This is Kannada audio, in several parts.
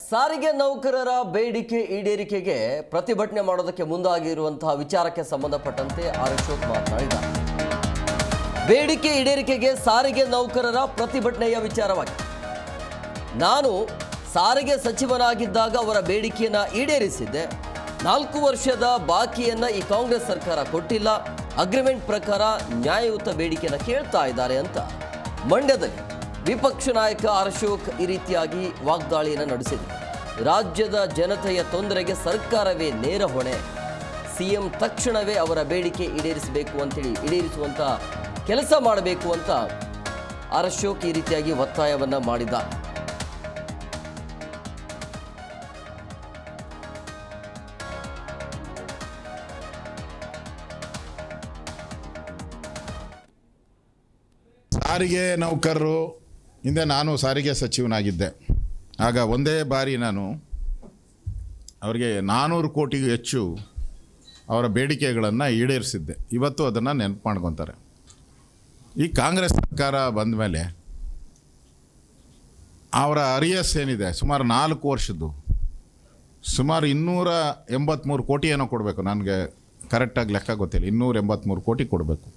ಸಾರಿಗೆ ನೌಕರರ ಬೇಡಿಕೆ ಈಡೇರಿಕೆಗೆ ಪ್ರತಿಭಟನೆ ಮಾಡೋದಕ್ಕೆ ಮುಂದಾಗಿರುವಂತಹ ವಿಚಾರಕ್ಕೆ ಸಂಬಂಧಪಟ್ಟಂತೆ ಆರ್ ಅಶೋಕ್ ಮಾತನಾಡಿದ್ದಾರೆ. ಬೇಡಿಕೆ ಈಡೇರಿಕೆಗೆ ಸಾರಿಗೆ ನೌಕರರ ಪ್ರತಿಭಟನೆಯ ವಿಚಾರವಾಗಿ ನಾನು ಸಾರಿಗೆ ಸಚಿವನಾಗಿದ್ದಾಗ ಅವರ ಬೇಡಿಕೆಯನ್ನು ಈಡೇರಿಸಿದ್ದೆ. 4 ವರ್ಷದ ಬಾಕಿಯನ್ನ ಈ ಕಾಂಗ್ರೆಸ್ ಸರ್ಕಾರ ಕೊಟ್ಟಿಲ್ಲ. ಅಗ್ರಿಮೆಂಟ್ ಪ್ರಕಾರ ನ್ಯಾಯಯುತ ಬೇಡಿಕೆಯನ್ನು ಕೇಳ್ತಾ ಇದ್ದಾರೆ ಅಂತ ಮಂಡ್ಯದಲ್ಲಿ ವಿಪಕ್ಷ ನಾಯಕ ಆರ್ ಅಶೋಕ್ ಈ ರೀತಿಯಾಗಿ ವಾಗ್ದಾಳಿಯನ್ನು ನಡೆಸಿದರು. ರಾಜ್ಯದ ಜನತೆಯ ತೊಂದರೆಗೆ ಸರ್ಕಾರವೇ ನೇರ ಹೊಣೆ. ಸಿಎಂ ತಕ್ಷಣವೇ ಅವರ ಬೇಡಿಕೆ ಈಡೇರಿಸುವಂತ ಕೆಲಸ ಮಾಡಬೇಕು ಅಂತ ಆರ್ ಅಶೋಕ್ ಈ ರೀತಿಯಾಗಿ ಒತ್ತಾಯವನ್ನ ಮಾಡಿದ್ದಾರೆ. ಸಾರಿಗೆ ನೌಕರರು ಹಿಂದೆ ನಾನು ಸಾರಿಗೆ ಸಚಿವನಾಗಿದ್ದೆ. ಆಗ ಒಂದೇ ಬಾರಿ ನಾನು ಅವರಿಗೆ 400 ಕೋಟಿಗೂ ಹೆಚ್ಚು ಅವರ ಬೇಡಿಕೆಗಳನ್ನು ಈಡೇರಿಸಿದ್ದೆ. ಇವತ್ತು ಅದನ್ನು ನೆನಪು ಮಾಡ್ಕೊತಾರೆ. ಈ ಕಾಂಗ್ರೆಸ್ ಸರ್ಕಾರ ಬಂದ ಮೇಲೆ ಅವರ ಅರಿಯಸ್ ಏನಿದೆ ಸುಮಾರು 4 ವರ್ಷದ್ದು ಸುಮಾರು 283 ಕೋಟಿ ಏನೋ ಕೊಡಬೇಕು. ನನಗೆ ಕರೆಕ್ಟಾಗಿ ಲೆಕ್ಕ ಗೊತ್ತಿಲ್ಲ. 283 ಕೋಟಿ ಕೊಡಬೇಕು.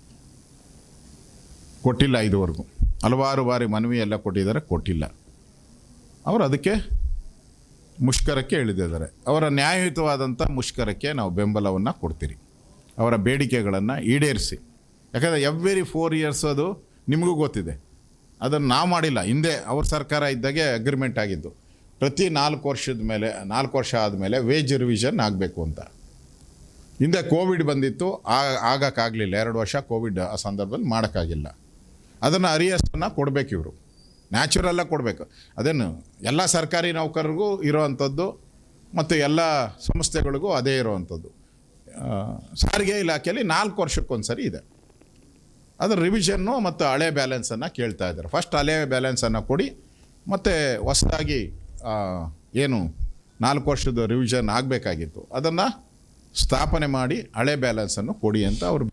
ಕೊಟ್ಟಿಲ್ಲ. ಇದುವರೆಗೂ ಹಲವಾರು ಬಾರಿ ಮನವಿ ಎಲ್ಲ ಕೊಟ್ಟಿದ್ದಾರೆ, ಕೊಟ್ಟಿಲ್ಲ. ಅವರು ಅದಕ್ಕೆ ಮುಷ್ಕರಕ್ಕೆ ಇಳಿದಿದ್ದಾರೆ. ಅವರ ನ್ಯಾಯಯುತವಾದಂಥ ಮುಷ್ಕರಕ್ಕೆ ನಾವು ಬೆಂಬಲವನ್ನು ಕೊಡ್ತೀರಿ. ಅವರ ಬೇಡಿಕೆಗಳನ್ನು ಈಡೇರಿಸಿ. ಯಾಕಂದರೆ ಎವ್ರಿ 4 ಇಯರ್ಸ್ ಅದು ನಿಮಗೂ ಗೊತ್ತಿದೆ. ಅದನ್ನು ನಾವು ಮಾಡಿಲ್ಲ. ಹಿಂದೆ ಅವ್ರ ಸರ್ಕಾರ ಇದ್ದಾಗೆ ಅಗ್ರಿಮೆಂಟ್ ಆಗಿದ್ದು ಪ್ರತಿ 4 ವರ್ಷದ ಮೇಲೆ 4 ವರ್ಷ ಆದಮೇಲೆ ವೇಜ್ ರಿವಿಷನ್ ಆಗಬೇಕು ಅಂತ. ಹಿಂದೆ ಕೋವಿಡ್ ಬಂದಿತ್ತು, ಆಗೋಕ್ಕಾಗಲಿಲ್ಲ. 2 ವರ್ಷ ಕೋವಿಡ್ ಆ ಸಂದರ್ಭದಲ್ಲಿ ಮಾಡೋಕ್ಕಾಗಿಲ್ಲ. ಅದನ್ನು ಅರಿಯಸ್ಸನ್ನು ಕೊಡಬೇಕು. ಇವರು ನ್ಯಾಚುರಲ್ಲಾಗಿ ಕೊಡಬೇಕು. ಅದೇನು ಎಲ್ಲ ಸರ್ಕಾರಿ ನೌಕರರಿಗೂ ಇರೋವಂಥದ್ದು ಮತ್ತು ಎಲ್ಲ ಸಂಸ್ಥೆಗಳಿಗೂ ಅದೇ ಇರೋವಂಥದ್ದು. ಸಾರಿಗೆ ಇಲಾಖೆಯಲ್ಲಿ 4 ವರ್ಷಕ್ಕೊಂದು ಸರಿ ಇದೆ. ಅದರ ರಿವಿಷನ್ನು ಮತ್ತು ಹಳೆ ಬ್ಯಾಲೆನ್ಸನ್ನು ಕೇಳ್ತಾ ಇದ್ದಾರೆ. ಫಸ್ಟ್ ಹಳೆ ಬ್ಯಾಲೆನ್ಸನ್ನು ಕೊಡಿ, ಮತ್ತು ಹೊಸದಾಗಿ ಏನು 4 ವರ್ಷದ ರಿವಿಷನ್ ಆಗಬೇಕಾಗಿತ್ತು ಅದನ್ನು ಸ್ಥಾಪನೆ ಮಾಡಿ ಹಳೆ ಬ್ಯಾಲೆನ್ಸನ್ನು ಕೊಡಿ ಅಂತ ಅವರು